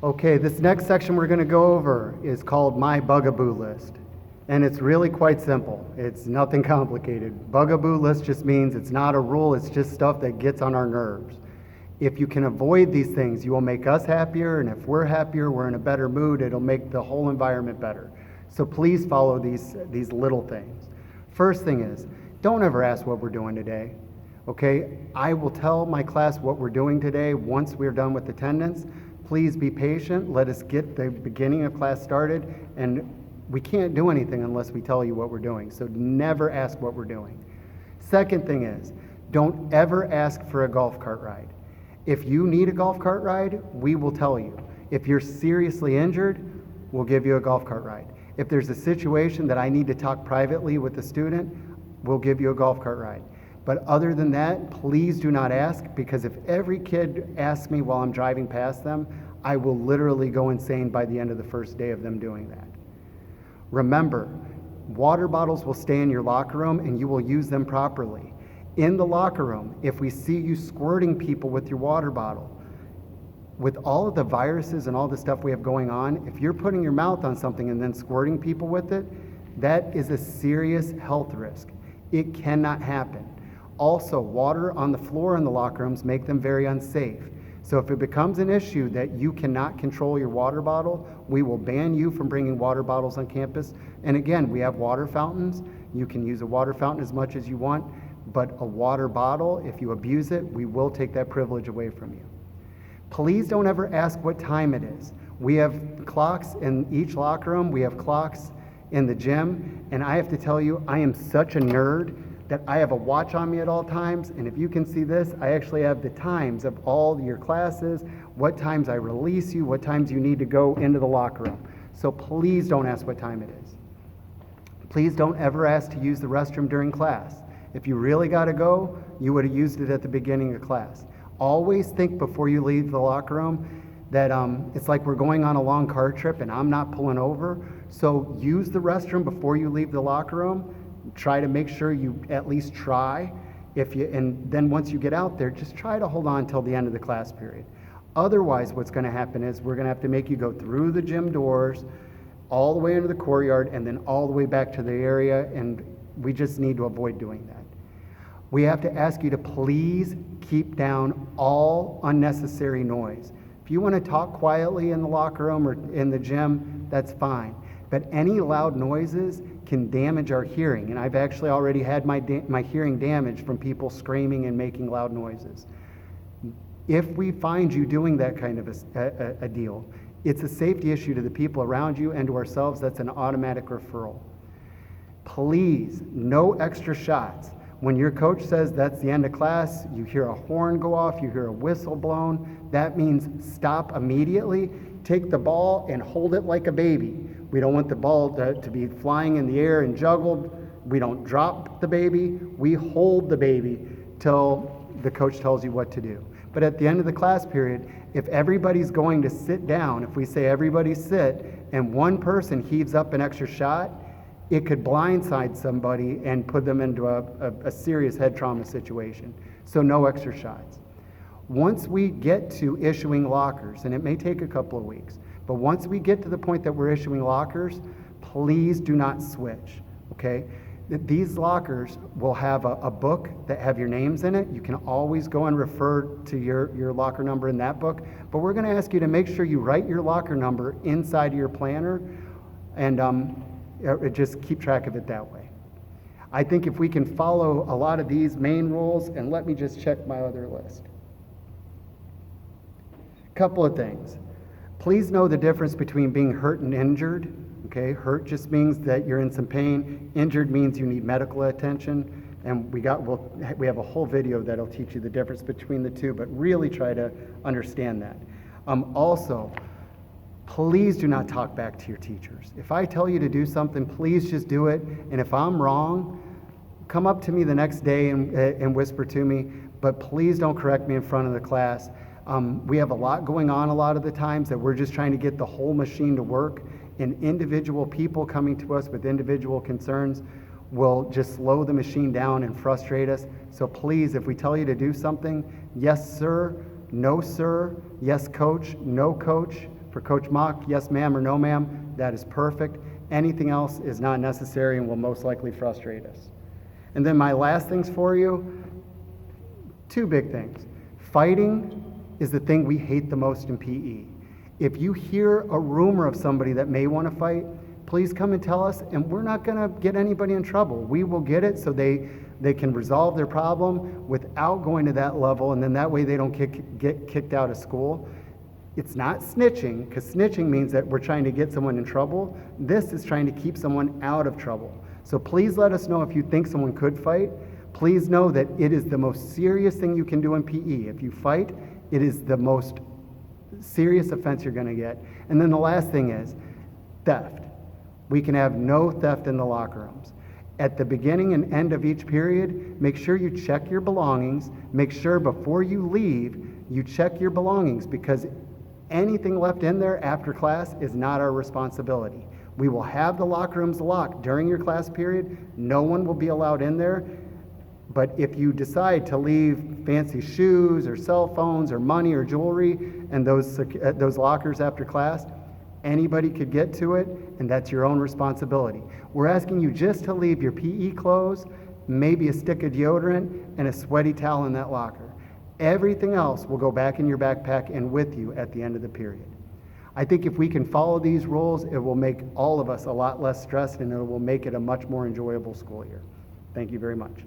Okay, this next section we're going to go over is called My Bugaboo List. And it's really quite simple. It's nothing complicated. Bugaboo list just means it's not a rule, it's just stuff that gets on our nerves. If you can avoid these things, you will make us happier, and if we're happier, we're in a better mood, it'll make the whole environment better. So please follow these little things. First thing is, don't ever ask what we're doing today. Okay, I will tell my class what we're doing today once we're done with attendance. Please be patient, let us get the beginning of class started, and we can't do anything unless we tell you what we're doing, so never ask what we're doing. Second thing is, don't ever ask for a golf cart ride. If you need a golf cart ride, we will tell you. If you're seriously injured, we'll give you a golf cart ride. If there's a situation that I need to talk privately with the student, we'll give you a golf cart ride. But other than that, please do not ask, because if every kid asks me while I'm driving past them, I will literally go insane by the end of the first day of them doing that. Remember, water bottles will stay in your locker room and you will use them properly. In the locker room, if we see you squirting people with your water bottle, with all of the viruses and all the stuff we have going on, if you're putting your mouth on something and then squirting people with it, that is a serious health risk. It cannot happen. Also, water on the floor in the locker rooms make them very unsafe. So if it becomes an issue that you cannot control your water bottle, we will ban you from bringing water bottles on campus. And again, we have water fountains. You can use a water fountain as much as you want, but a water bottle, if you abuse it, we will take that privilege away from you. Please don't ever ask what time it is. We have clocks in each locker room. We have clocks in the gym. And I have to tell you, I am such a nerd that I have a watch on me at all times, and if you can see this, I actually have the times of all your classes, what times I release you, what times you need to go into the locker room. So please don't ask what time it is. Please don't ever ask to use the restroom during class. If you really gotta go, you would have used it at the beginning of class. Always think before you leave the locker room that it's like we're going on a long car trip and I'm not pulling over, so use the restroom before you leave the locker room. Try to make sure you at least try. And then once you get out there, just try to hold on till the end of the class period. Otherwise, what's going to happen is we're going to have to make you go through the gym doors, all the way into the courtyard, and then all the way back to the area, and we just need to avoid doing that. We have to ask you to please keep down all unnecessary noise. If you want to talk quietly in the locker room or in the gym, that's fine. But any loud noises can damage our hearing, and I've actually already had my hearing damaged from people screaming and making loud noises. If we find you doing that kind of a deal, it's a safety issue to the people around you and to ourselves. That's an automatic referral. Please, no extra shots. When your coach says that's the end of class, you hear a horn go off, you hear a whistle blown, that means stop immediately, take the ball and hold it like a baby. We don't want the ball to be flying in the air and juggled. We don't drop the baby. We hold the baby till the coach tells you what to do. But at the end of the class period, if everybody's going to sit down, if we say everybody sit, and one person heaves up an extra shot, it could blindside somebody and put them into a serious head trauma situation. So no extra shots. Once we get to issuing lockers, and it may take a couple of weeks, but once we get to the point that we're issuing lockers, please do not switch, okay? These lockers will have a book that have your names in it. You can always go and refer to your locker number in that book, but we're gonna ask you to make sure you write your locker number inside of your planner and just keep track of it that way. I think if we can follow a lot of these main rules, and let me just check my other list. Couple of things. Please know the difference between being hurt and injured. Okay, hurt just means that you're in some pain. Injured means you need medical attention. And we have a whole video that'll teach you the difference between the two, but really try to understand that. Also, please do not talk back to your teachers. If I tell you to do something, please just do it. And if I'm wrong, come up to me the next day and whisper to me, but please don't correct me in front of the class. We have a lot going on a lot of the times that we're just trying to get the whole machine to work, and individual people coming to us with individual concerns will just slow the machine down and frustrate us. So please, if we tell you to do something, yes sir, no sir, yes coach, no coach, For Coach Mock, yes ma'am or no ma'am, that is perfect. Anything else is not necessary and will most likely frustrate us. And then my last things for you, two big things. Fighting is the thing we hate the most in PE. If you hear a rumor of somebody that may want to fight, please come and tell us, and we're not going to get anybody in trouble. We will get it so they can resolve their problem without going to that level, and then that way they don't get kicked out of school. It's not snitching, because snitching means that we're trying to get someone in trouble. This is trying to keep someone out of trouble. So please let us know if you think someone could fight. Please know that it is the most serious thing you can do in PE. If you fight, it is the most serious offense you're going to get. And then the last thing is theft. We can have no theft in the locker rooms. At the beginning and end of each period, make sure you check your belongings. Make sure before you leave, you check your belongings, because anything left in there after class is not our responsibility. We will have the locker rooms locked during your class period. No one will be allowed in there. But if you decide to leave fancy shoes or cell phones or money or jewelry in those lockers after class, anybody could get to it, and that's your own responsibility. We're asking you just to leave your PE clothes, maybe a stick of deodorant, and a sweaty towel in that locker. Everything else will go back in your backpack and with you at the end of the period. I think if we can follow these rules, it will make all of us a lot less stressed, and it will make it a much more enjoyable school year. Thank you very much.